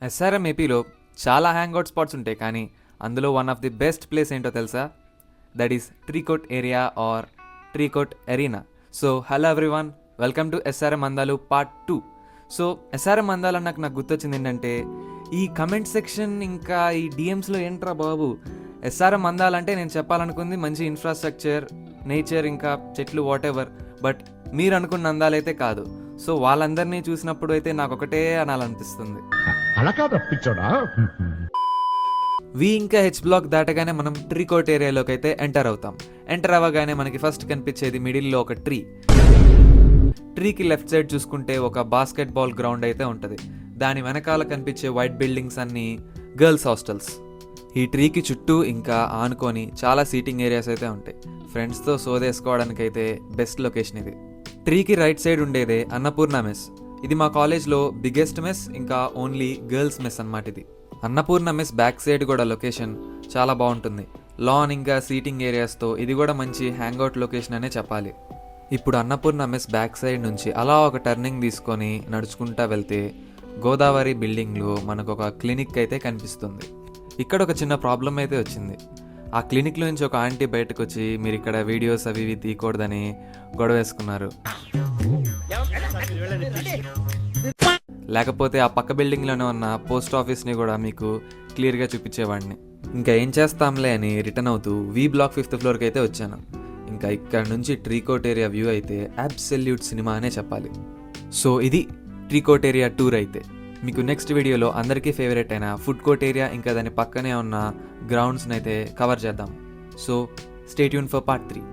SRM ఏపీలో చాలా hangout spots ఉంటాయి, కానీ అందులో one of the best place ఏంటో తెలుసా? దట్ ఈస్ ట్రీకోట్ ఏరియా ఆర్ ట్రీకోట్ arena. So hello everyone, welcome to SRM అందాలు పార్ట్ 2. సో ఎస్ఆర్ఎం అందాలు నాకు గుర్తొచ్చింది ఏంటంటే, ఈ కమెంట్ సెక్షన్ ఇంకా ఈ డిఎమ్స్లో ఏంట్రా బాబు, ఎస్ఆర్ఎం అందాలంటే నేను చెప్పాలనుకుంది మంచి ఇన్ఫ్రాస్ట్రక్చర్, నేచర్, ఇంకా చెట్లు, వాట్ ఎవర్. బట్ మీరు అనుకున్న అందాలైతే కాదు. సో వాళ్ళందరినీ చూసినప్పుడు అయితే నాకు ఒకటే అనాలనిపిస్తుంది. అలా కాదు అప్పించాడా. వి ఇంకా హెచ్ బ్లాక్ దాటగానే మనం ట్రీకోట్ ఏరియాలోకి అయితే ఎంటర్ అవుతాం. ఎంటర్ అవ్వగానే మనకి ఫస్ట్ కనిపించేది మిడిల్లో ఒక ట్రీకి లెఫ్ట్ సైడ్ చూసుకుంటే ఒక బాస్కెట్ బాల్ గ్రౌండ్ అయితే ఉంటుంది. దాని వెనకాల కనిపించే వైట్ బిల్డింగ్స్ అన్నీ గర్ల్స్ హాస్టల్స్. ఈ ట్రీకి చుట్టూ ఇంకా ఆనుకొని చాలా సీటింగ్ ఏరియాస్ అయితే ఉంటాయి. ఫ్రెండ్స్తో సోదేసుకోవడానికైతే బెస్ట్ లొకేషన్ ఇది. ట్రీకి రైట్ సైడ్ ఉండేదే అన్నపూర్ణ మెస్. ఇది మా కాలేజ్లో బిగ్గెస్ట్ మెస్, ఇంకా ఓన్లీ గర్ల్స్ మెస్ అన్నమాట ఇది. అన్నపూర్ణ మెస్ బ్యాక్ సైడ్ కూడా లొకేషన్ చాలా బాగుంటుంది. లాన్ ఇంకా సీటింగ్ ఏరియాస్తో ఇది కూడా మంచి హ్యాంగ్అవుట్ లొకేషన్ అనే చెప్పాలి. ఇప్పుడు అన్నపూర్ణ మెస్ బ్యాక్ సైడ్ నుంచి అలా ఒక టర్నింగ్ తీసుకొని నడుచుకుంటా వెళ్తే గోదావరి బిల్డింగ్లో మనకు ఒక క్లినిక్ అయితే కనిపిస్తుంది. ఇక్కడ ఒక చిన్న ప్రాబ్లం అయితే వచ్చింది. ఆ క్లినిక్లో నుంచి ఒక ఆంటీ బయటకు వచ్చి మీరు ఇక్కడ వీడియోస్ అవి ఇవి తీయకూడదని గొడవ వేసుకున్నారు. లేకపోతే ఆ పక్క బిల్డింగ్లోనే ఉన్న పోస్ట్ ఆఫీస్ని కూడా మీకు క్లియర్గా చూపించేవాడిని. ఇంకా ఏం చేస్తాంలే అని రిటర్న్ అవుతూ వి బ్లాక్ 5th ఫ్లోర్కి అయితే వచ్చాను. ఇంకా ఇక్కడ నుంచి ట్రీకోట్ ఏరియా వ్యూ అయితే అబ్సల్యూట్ సినిమా అనే చెప్పాలి. సో ఇది ట్రీకోట్ ఏరియా టూర్ అయితే. మీకు నెక్స్ట్ వీడియోలో అందరికీ ఫేవరెట్ అయిన ఫుడ్ కోర్ట్ ఏరియా ఇంకా దాని పక్కనే ఉన్న గ్రౌండ్స్ని అయితే కవర్ చేద్దాం. So stay tune for part 3.